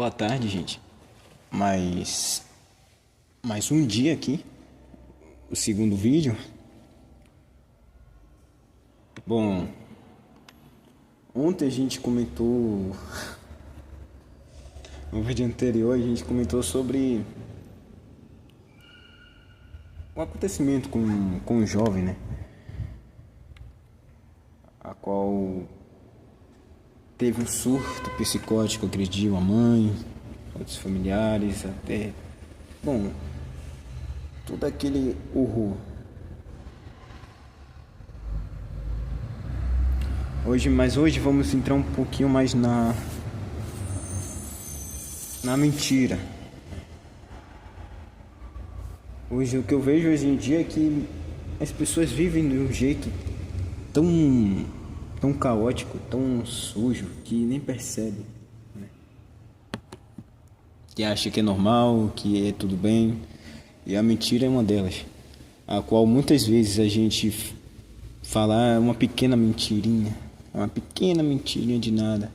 Boa tarde, gente. Mais um dia aqui, o segundo vídeo. Bom, ontem a gente comentou, no vídeo anterior a gente comentou sobre um acontecimento com um jovem, né? A qual teve um surto psicótico, agrediu a mãe, outros familiares, até... Bom, todo aquele horror. Hoje vamos entrar um pouquinho mais na mentira. Hoje, o que eu vejo hoje em dia é que as pessoas vivem de um jeito tão caótico, tão sujo, que nem percebe, né? Que acha que é normal, que é tudo bem. E a mentira é uma delas, a qual muitas vezes a gente fala uma pequena mentirinha de nada,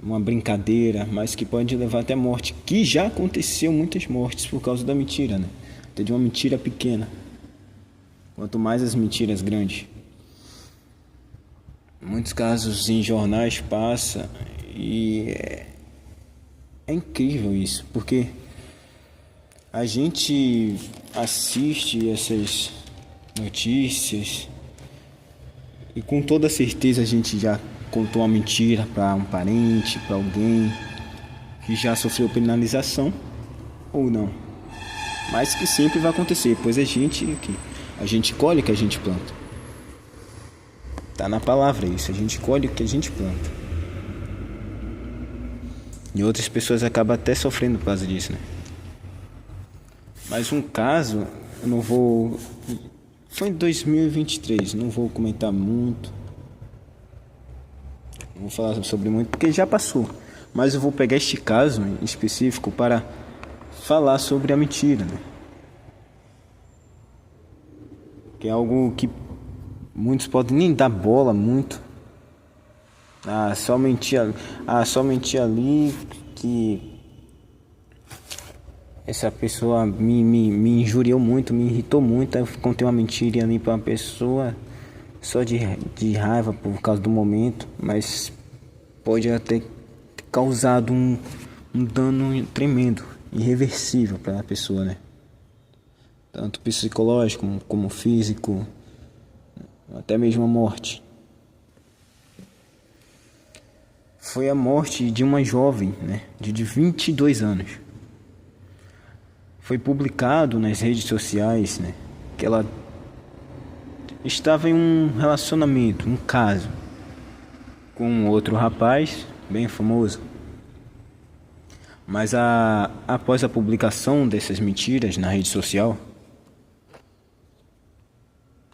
uma brincadeira, mas que pode levar até a morte, que já aconteceu muitas mortes por causa da mentira, né? Até de uma mentira pequena, quanto mais as mentiras grandes. Muitos casos em jornais passa e é incrível isso, porque a gente assiste essas notícias e com toda certeza a gente já contou uma mentira para um parente, para alguém que já sofreu penalização ou não, mas que sempre vai acontecer, pois a gente colhe o que a gente planta. Tá na palavra isso, a gente colhe o que a gente planta. E outras pessoas acabam até sofrendo por causa disso, né? Mas um caso, eu não vou... Foi em 2023, não vou comentar muito. Não vou falar sobre muito, porque já passou. Mas eu vou pegar este caso em específico para falar sobre a mentira, né? Que é algo que muitos podem nem dar bola muito. Só mentir ali que essa pessoa me injuriou muito, me irritou muito. Aí eu contei uma mentira ali para uma pessoa só de raiva por causa do momento, mas pode até ter causado um dano tremendo, irreversível para a pessoa, né? Tanto psicológico como físico, até mesmo a morte. Foi a morte de uma jovem, né, de 22 anos. Foi publicado nas redes sociais, né, que ela estava em um relacionamento, um caso, com outro rapaz bem famoso. Mas após a publicação dessas mentiras na rede social,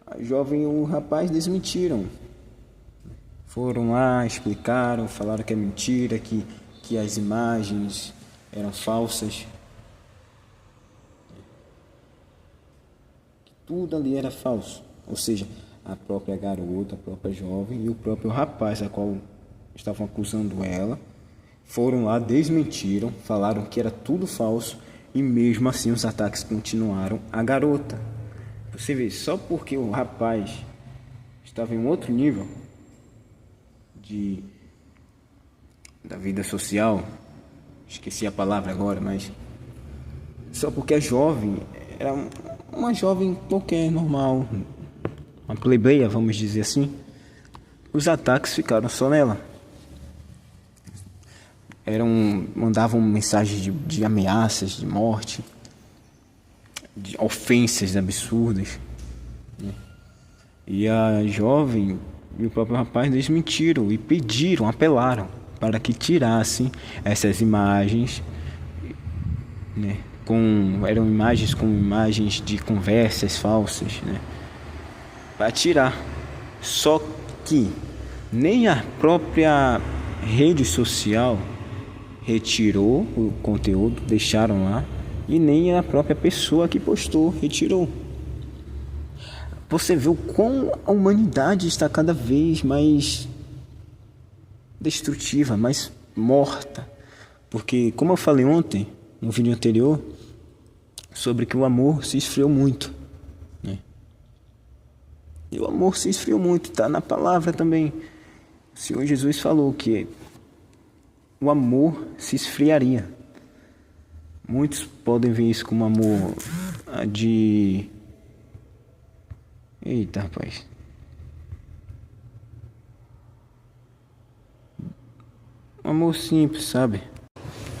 a jovem e o rapaz desmentiram. Foram lá, explicaram, falaram que é mentira, que as imagens eram falsas. Que tudo ali era falso. Ou seja, a própria garota, a própria jovem e o próprio rapaz, a qual estavam acusando ela, foram lá, desmentiram, falaram que era tudo falso e mesmo assim os ataques continuaram à garota. Você vê, só porque o rapaz estava em um outro nível da vida social, esqueci a palavra agora, mas só porque a jovem era uma jovem qualquer, normal, uma plebeia, vamos dizer assim, os ataques ficaram só nela. Mandavam mensagens de ameaças, de morte, de ofensas absurdas, né? E a jovem e o próprio rapaz desmentiram e pediram, apelaram para que tirassem essas imagens, né? Eram imagens com imagens de conversas falsas, né? Para tirar. Só que nem a própria rede social retirou o conteúdo, deixaram lá, e nem a própria pessoa que postou retirou. Você vê o quão a humanidade está cada vez mais destrutiva, mais morta, Porque, como eu falei ontem, no vídeo anterior, sobre que o amor se esfriou muito, né? E o amor se esfriou muito, tá na palavra também. O Senhor Jesus falou que o amor se esfriaria. Muitos podem ver isso como amor de... Eita, rapaz. Um amor simples, sabe?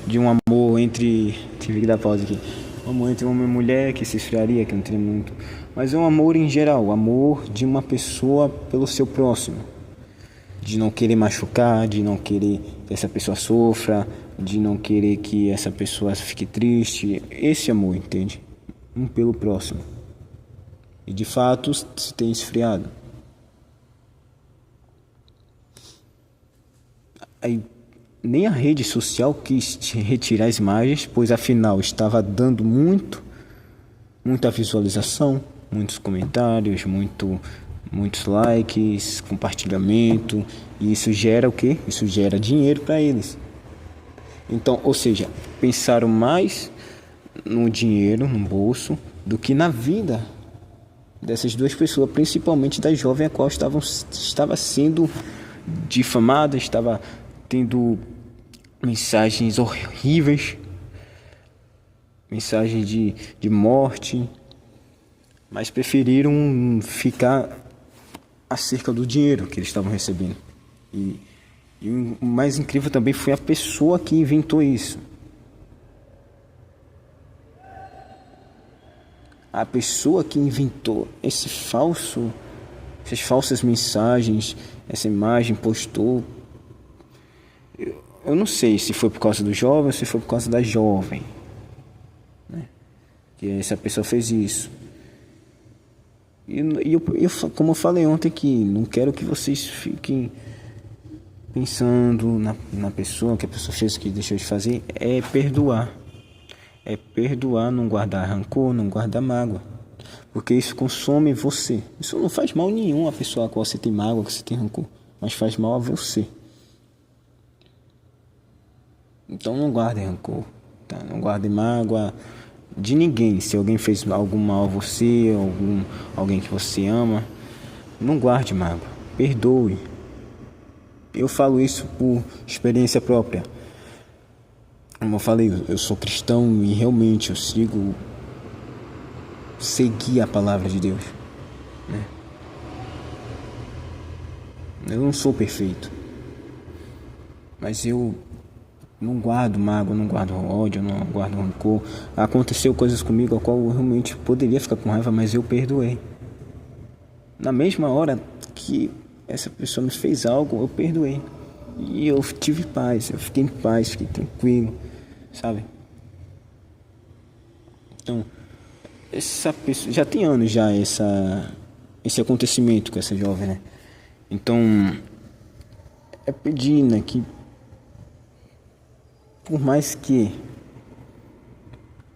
De um amor entre... Tive que dar pausa aqui. Um amor entre homem e mulher que se esfriaria, que não teria muito. Mas é um amor em geral. O amor de uma pessoa pelo seu próximo. De não querer machucar, de não querer que essa pessoa sofra, de não querer que essa pessoa fique triste. Esse amor, entende? Um pelo próximo. E de fato se tem esfriado. Aí, nem a rede social quis retirar as imagens, pois afinal estava dando muita visualização, muitos comentários, muitos likes, compartilhamento, e isso gera o quê? Isso gera dinheiro para eles. Então, ou seja, pensaram mais no dinheiro, no bolso, do que na vida dessas duas pessoas, principalmente da jovem a qual estava sendo difamada, estava tendo mensagens horríveis, mensagens de morte, mas preferiram ficar acerca do dinheiro que eles estavam recebendo. E o mais incrível também foi a pessoa que inventou isso. A pessoa que inventou essas falsas mensagens, essa imagem, postou. Eu não sei se foi por causa do jovem ou se foi por causa da jovem, né? Que essa pessoa fez isso. E eu, como eu falei ontem aqui, não quero que vocês fiquem pensando na pessoa, que a pessoa fez o que deixou de fazer. É perdoar. É perdoar, não guardar rancor, não guardar mágoa. Porque isso consome você. Isso não faz mal nenhum à pessoa a qual você tem mágoa, que você tem rancor. Mas faz mal a você. Então não guardem rancor, tá? Não guardem mágoa de ninguém. Se alguém fez algum mal a você, alguém que você ama, não guarde mágoa. Perdoe. Eu falo isso por experiência própria. Como eu falei, eu sou cristão e realmente eu seguir a palavra de Deus, né? Eu não sou perfeito, mas eu não guardo mágoa, não guardo ódio, não guardo rancor. Aconteceu coisas comigo a qual eu realmente poderia ficar com raiva, mas eu perdoei. Na mesma hora que essa pessoa me fez algo, eu perdoei. E eu tive paz, eu fiquei em paz, fiquei tranquilo, sabe? Então, essa pessoa, já tem anos já esse acontecimento com essa jovem, né? Então, é pedir, né, que por mais que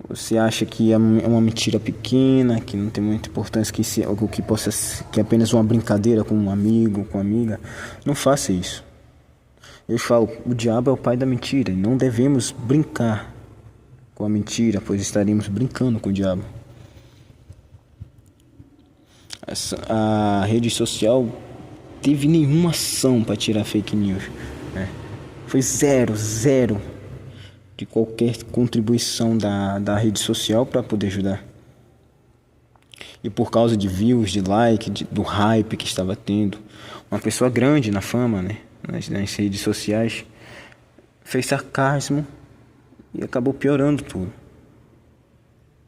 você acha que é uma mentira pequena, que não tem muita importância, que algo que que é apenas uma brincadeira com um amigo, com uma amiga, não faça isso. Eu falo, o diabo é o pai da mentira, e não devemos brincar com a mentira, pois estaremos brincando com o diabo. A rede social teve nenhuma ação para tirar fake news, né? Foi zero de qualquer contribuição da rede social para poder ajudar. E por causa de views, de like, do hype que estava tendo, uma pessoa grande na fama, né, nas redes sociais, fez sarcasmo e acabou piorando tudo.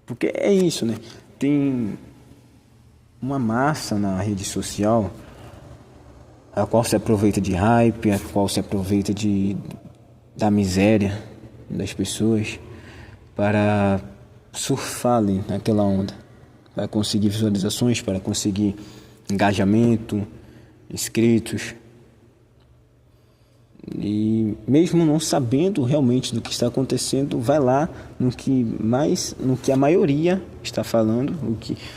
Porque é isso, né? Tem uma massa na rede social a qual se aproveita de hype, a qual se aproveita da miséria das pessoas para surfar ali naquela onda, para conseguir visualizações, para conseguir engajamento, inscritos. E mesmo não sabendo realmente do que está acontecendo, vai lá no que a maioria está falando,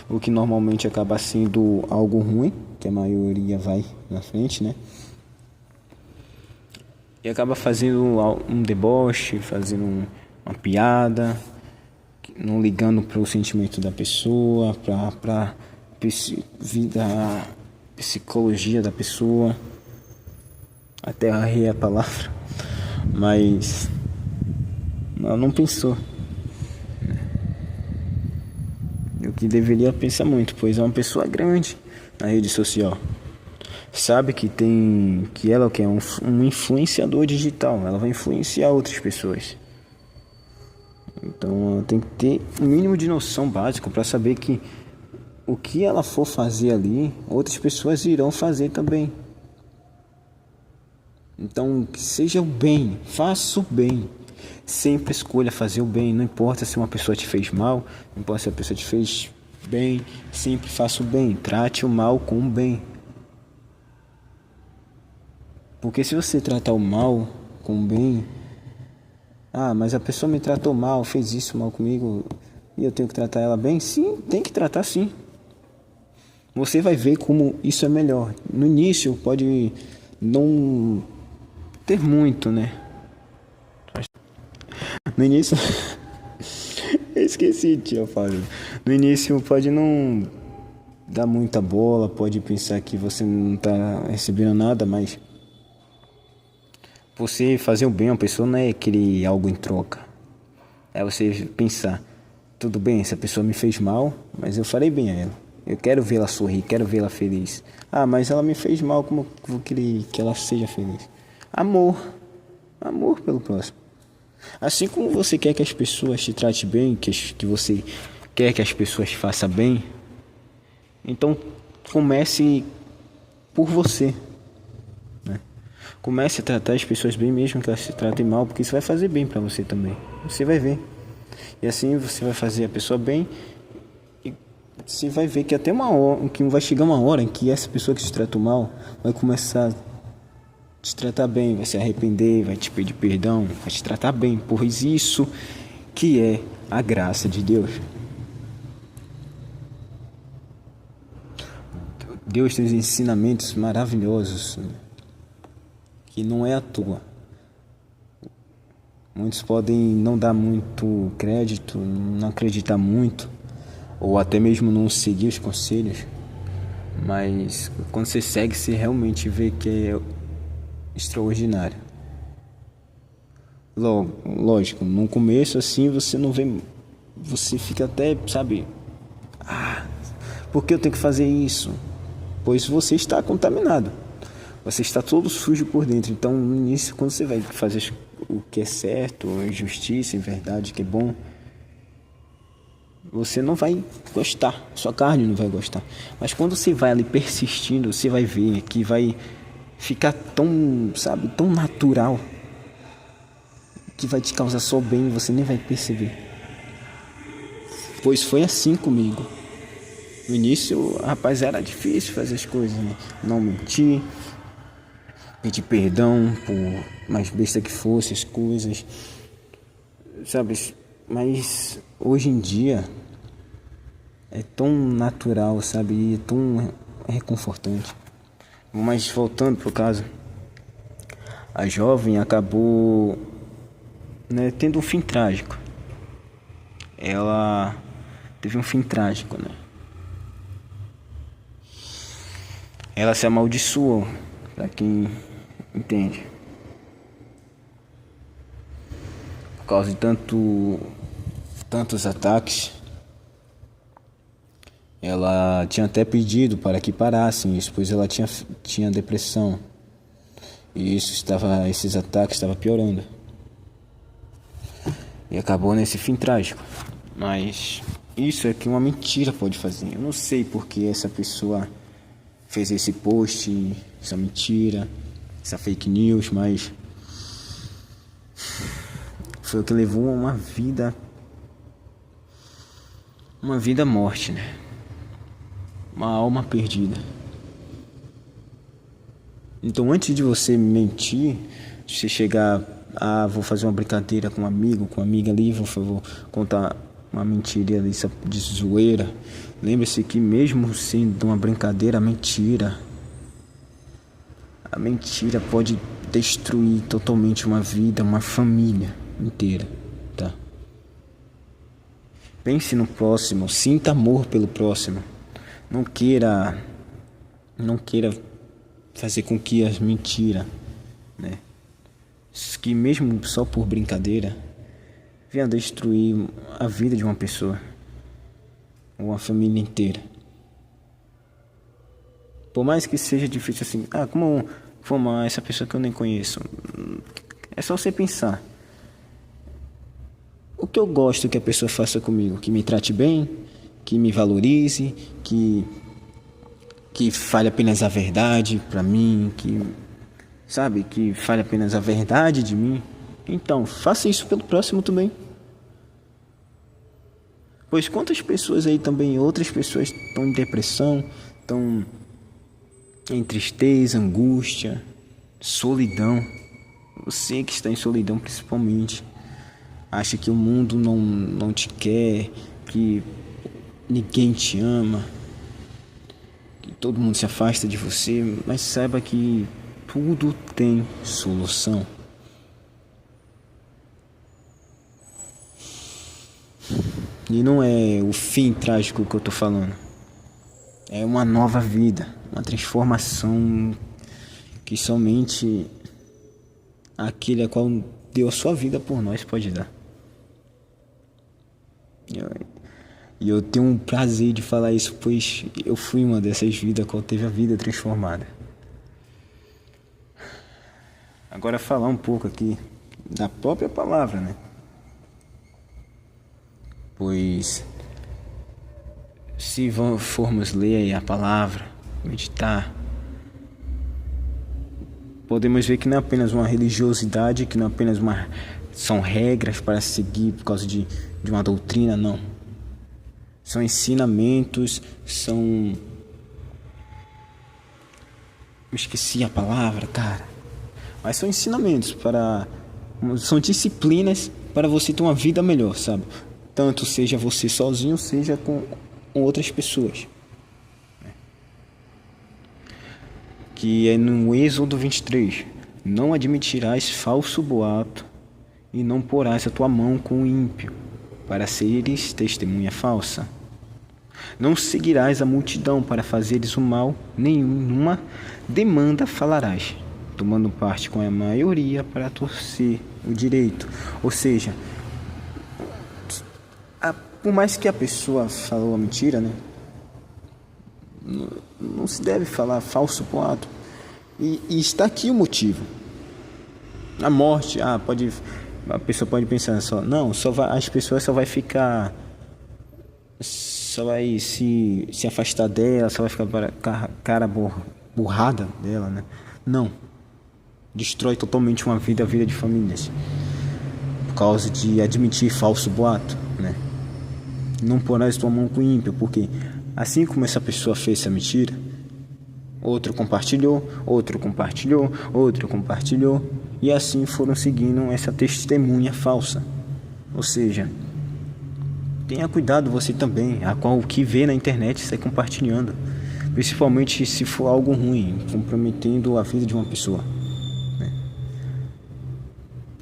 o que normalmente acaba sendo algo ruim, que a maioria vai na frente, né? e acaba fazendo um deboche, fazendo uma piada, não ligando para o sentimento da pessoa, para a psicologia da pessoa. Até errei a palavra, mas não pensou o que deveria pensar muito, pois é uma pessoa grande na rede social. Sabe que ela que é um influenciador digital, ela vai influenciar outras pessoas. Então ela tem que ter um mínimo de noção básica para saber que o que ela for fazer ali, outras pessoas irão fazer também. Então, que seja o bem, faça o bem. Sempre escolha fazer o bem. Não importa se uma pessoa te fez mal, não importa se a pessoa te fez bem. Sempre faça o bem. Trate o mal com o bem. Porque se você tratar o mal com o bem, mas a pessoa me tratou mal, fez isso mal comigo, e eu tenho que tratar ela bem? Sim, tem que tratar sim. Você vai ver como isso é melhor. No início pode não ter muito, né? No início eu esqueci, tia Fábio. No início pode não dar muita bola, pode pensar que você não tá recebendo nada, mas você fazer o bem a uma pessoa não é querer algo em troca. É você pensar, tudo bem, essa pessoa me fez mal, mas eu farei bem a ela. Eu quero vê-la sorrir, quero vê-la feliz. Mas ela me fez mal, como eu vou querer que ela seja feliz? Amor pelo próximo. Assim como você quer que as pessoas te tratem bem, que você quer que as pessoas te façam bem, então comece por você, né? Comece a tratar as pessoas bem, mesmo que elas se tratem mal, porque isso vai fazer bem pra você também. Você vai ver. E assim você vai fazer a pessoa bem, e você vai ver que até uma hora, que vai chegar uma hora em que essa pessoa que te tratou mal vai começar a te tratar bem, vai se arrepender, vai te pedir perdão, vai te tratar bem, pois isso que é a graça de Deus. Deus tem ensinamentos maravilhosos, que não é à toa. Muitos podem não dar muito crédito, não acreditar muito, ou até mesmo não seguir os conselhos, mas quando você segue, você realmente vê que é extraordinário. Lógico, no começo assim você não vê, você fica até, sabe, por que eu tenho que fazer isso? Pois você está contaminado, você está todo sujo por dentro. Então no início, quando você vai fazer o que é certo, justiça, em verdade, que é bom, você não vai gostar, sua carne não vai gostar. Mas quando você vai ali persistindo, você vai ver que vai ficar tão, sabe, tão natural, que vai te causar só bem e você nem vai perceber. Pois foi assim comigo. No início, rapaz, era difícil fazer as coisas, né? Não mentir, pedir perdão por mais besta que fosse as coisas, sabe? Mas hoje em dia é tão natural, sabe? E é tão reconfortante. Mas voltando pro caso, a jovem acabou, né, tendo um fim trágico. Ela teve um fim trágico, né? Ela se amaldiçoou, pra quem entende. Por causa de tantos ataques, ela tinha até pedido para que parassem isso, pois ela tinha depressão. E esses ataques estavam piorando. E acabou nesse fim trágico. Mas isso é que uma mentira pode fazer. Eu não sei porque essa pessoa fez esse post, essa mentira, essa fake news, mas foi o que levou a uma vida à morte, né? Uma alma perdida. Então, antes de você mentir, de você chegar, vou fazer uma brincadeira com um amigo, com uma amiga ali, vou contar uma mentira ali de zoeira. Lembre-se que mesmo sendo uma brincadeira, a mentira pode destruir totalmente uma vida, uma família inteira, tá? Pense no próximo, sinta amor pelo próximo. Não queira fazer com que as mentiras, né, que mesmo só por brincadeira, venha destruir a vida de uma pessoa ou uma família inteira. Por mais que seja difícil assim, como vou amar essa pessoa que eu nem conheço? É só você pensar. O que eu gosto que a pessoa faça comigo? Que me trate bem, que me valorize, que fale apenas a verdade pra mim, que fale apenas a verdade de mim. Então, faça isso pelo próximo também. Pois quantas pessoas aí também, outras pessoas estão em depressão, estão em tristeza, angústia, solidão. Você que está em solidão principalmente, acha que o mundo não te quer, que ninguém te ama, que todo mundo se afasta de você, mas saiba que tudo tem solução. E não é o fim trágico que eu tô falando. É uma nova vida, uma transformação que somente aquele a qual deu a sua vida por nós pode dar. E eu tenho um prazer de falar isso, pois eu fui uma dessas vidas qual teve a vida transformada. Agora falar um pouco aqui da própria palavra, né? Pois se formos ler a palavra, meditar, podemos ver que não é apenas uma religiosidade, que não é apenas são regras para seguir por causa de uma doutrina, não. São ensinamentos, me esqueci a palavra, cara. Mas são ensinamentos são disciplinas para você ter uma vida melhor, sabe? Tanto seja você sozinho, seja com outras pessoas. Que é no Êxodo 23. Não admitirás falso boato e não porás a tua mão com o ímpio, para seres testemunha falsa. Não seguirás a multidão para fazeres o mal, nenhuma demanda falarás, tomando parte com a maioria para torcer o direito. Ou seja, por mais que a pessoa falou a mentira, né? Não se deve falar falso boato. E está aqui o motivo. A morte, a pessoa pode pensar as pessoas só vai ficar, só vai se afastar dela, só vai ficar cara burrada dela, né? Não. Destrói totalmente a vida de famílias. Por causa de admitir falso boato, né? Não porás tua mão com o ímpio, porque assim como essa pessoa fez essa mentira, outro compartilhou, e assim foram seguindo essa testemunha falsa. Ou seja, tenha cuidado você também, a qual o que vê na internet sai compartilhando, principalmente se for algo ruim, comprometendo a vida de uma pessoa, né?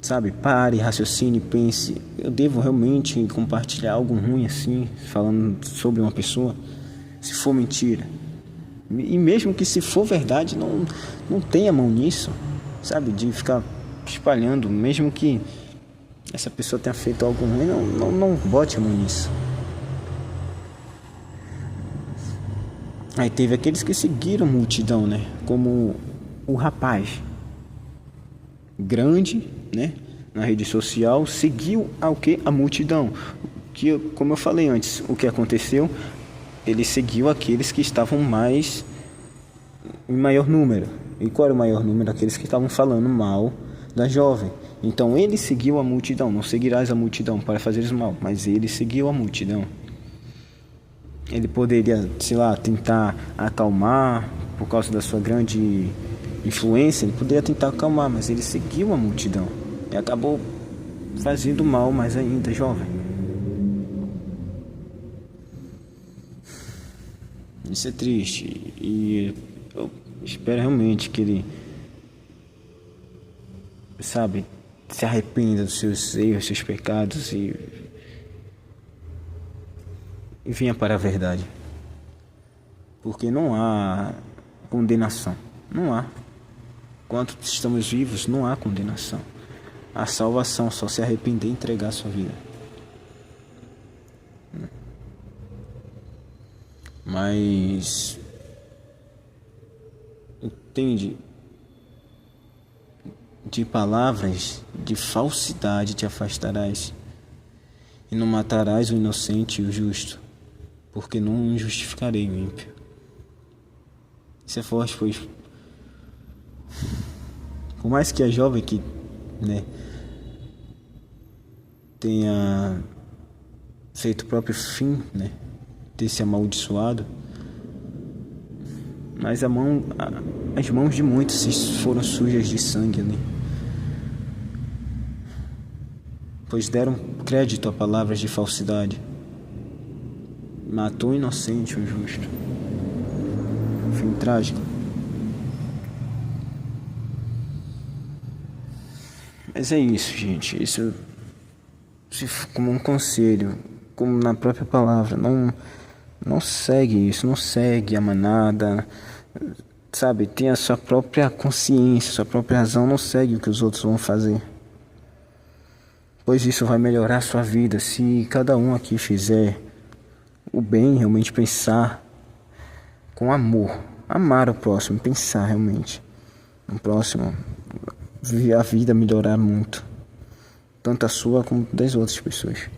Sabe, pare, raciocine, pense, eu devo realmente compartilhar algo ruim assim, falando sobre uma pessoa? Se for mentira, e mesmo que se for verdade, não tenha mão nisso, sabe, de ficar espalhando, mesmo que essa pessoa tenha feito algo ruim, não bote a mão nisso. Aí teve aqueles que seguiram a multidão, né, como o rapaz grande, né, na rede social, seguiu a multidão, que, como eu falei antes, o que aconteceu, ele seguiu aqueles que estavam em maior número. E qual era o maior número? Aqueles que estavam falando mal da jovem. Então ele seguiu a multidão. Não seguirás a multidão para fazeres mal, mas ele seguiu a multidão. Ele poderia, tentar acalmar, por causa da sua grande influência, ele poderia tentar acalmar, mas ele seguiu a multidão e acabou fazendo mal mais ainda, jovem. Isso é triste, e eu espero realmente que ele sabe, se arrependa dos seus erros, seus pecados e venha para a verdade. Porque não há condenação. Não há. Enquanto estamos vivos, não há condenação. Há salvação, só se arrepender e entregar a sua vida. Mas entende? De palavras de falsidade te afastarás, e não matarás o inocente e o justo, porque não justificarei o ímpio. Isso é forte, pois por mais que a jovem que, né, tenha feito o próprio fim, né, ter se amaldiçoado, mas as mãos de muitos foram sujas de sangue ali, pois deram crédito a palavras de falsidade. Matou o inocente, o justo. Fim trágico. Mas é isso, gente. Isso, como um conselho, como na própria palavra, não segue isso, não segue a manada, sabe? Tenha a sua própria consciência, sua própria razão, não segue o que os outros vão fazer. Pois isso vai melhorar a sua vida se cada um aqui fizer o bem, realmente pensar com amor, amar o próximo, pensar realmente no próximo, ver a vida melhorar muito, tanto a sua como das outras pessoas.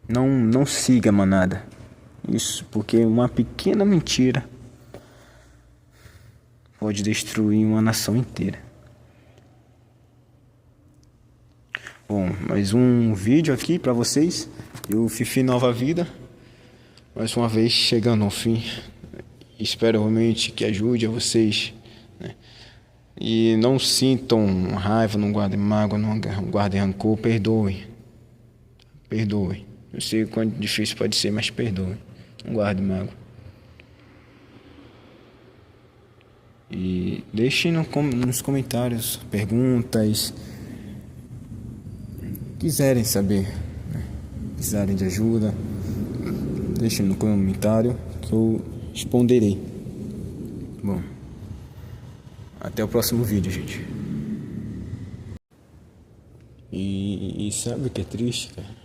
Não siga a manada. Isso, porque uma pequena mentira pode destruir uma nação inteira. Bom, mais um vídeo aqui pra vocês. Eu Fifi Nova Vida, mais uma vez chegando ao fim. Espero realmente que ajude a vocês, né? E não sintam raiva, não guardem mágoa, não guardem rancor, perdoem. Perdoem. Eu sei quão difícil pode ser, mas perdoem. Não guardem mágoa. E deixem nos comentários perguntas, quiserem saber, né? Precisarem de ajuda, deixem no comentário que eu responderei. Bom, até o próximo vídeo, gente. E sabe o que é triste, cara?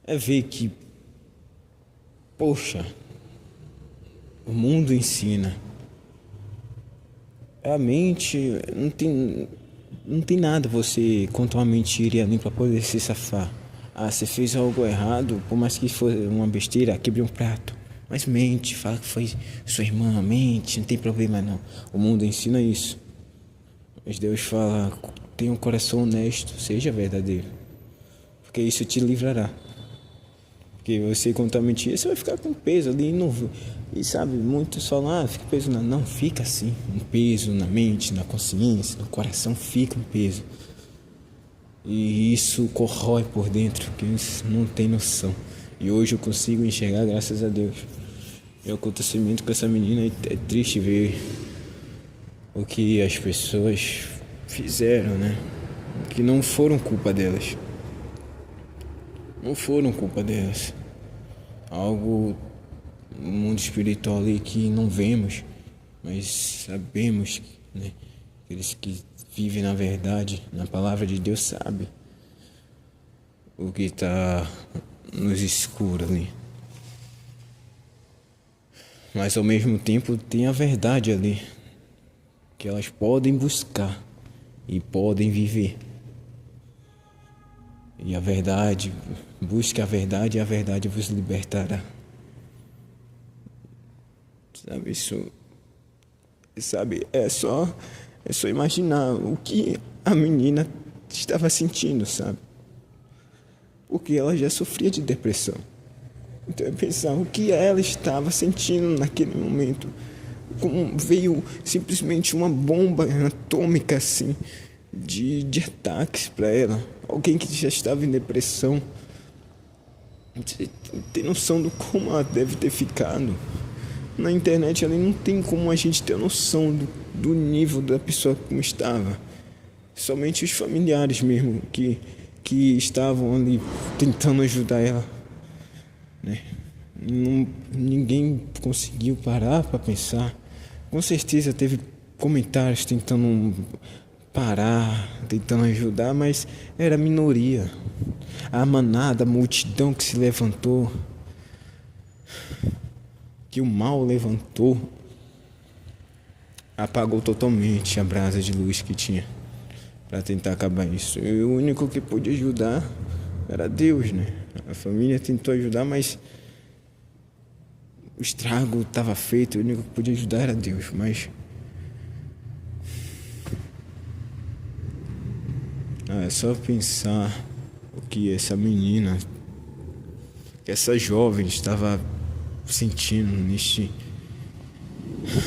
É ver que, poxa, o mundo ensina. A mente não tem nada você contar uma mentira ali pra poder se safar. Ah, você fez algo errado, por mais que fosse uma besteira, quebrei um prato. Mas mente, fala que foi sua irmã, mente, não tem problema não. O mundo ensina isso. Mas Deus fala, tenha um coração honesto, seja verdadeiro. Porque isso te livrará. Porque você contar mentira, você vai ficar com peso ali. E sabe, muitos falam, fica peso. Não, fica assim. Um peso na mente, na consciência, no coração, fica um peso. E isso corrói por dentro, que não tem noção. E hoje eu consigo enxergar, graças a Deus. E o acontecimento com essa menina é triste ver o que as pessoas fizeram, né? Que não foram culpa delas. Não foram culpa delas. Algo no mundo espiritual ali que não vemos, mas sabemos, né? Aqueles que vivem na verdade, na palavra de Deus, sabem o que está nos escuros ali. Mas ao mesmo tempo tem a verdade ali, que elas podem buscar e podem viver. E a verdade, busque a verdade e a verdade vos libertará. Sabe, isso, sabe, é só imaginar o que a menina estava sentindo, sabe? Porque ela já sofria de depressão. Então é pensar o que ela estava sentindo naquele momento. Como veio simplesmente uma bomba atômica assim, de ataques para ela. Alguém que já estava em depressão. Você tem noção do como ela deve ter ficado? na internet ali não tem como a gente ter noção do nível da pessoa como estava. Somente os familiares mesmo que estavam ali tentando ajudar ela, né? Ninguém conseguiu parar para pensar. Com certeza teve comentários tentando parar, tentando ajudar, mas era a minoria. A manada, a multidão que se levantou, que o mal levantou, apagou totalmente a brasa de luz que tinha para tentar acabar isso. E o único que pôde ajudar era Deus, né? A família tentou ajudar, mas o estrago estava feito. O único que podia ajudar era Deus. Mas é só pensar o que essa menina, que essa jovem estava sentindo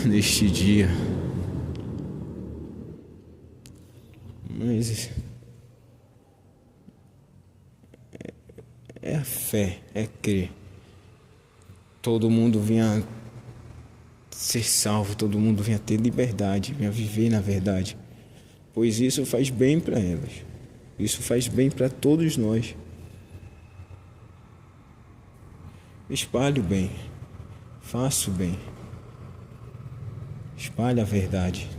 neste dia. Mas é a fé, é crer. Todo mundo vinha ser salvo, todo mundo vinha ter liberdade, vinha viver na verdade. Pois isso faz bem para elas. Isso faz bem para todos nós. Espalhe o bem. Faça o bem. Espalhe a verdade.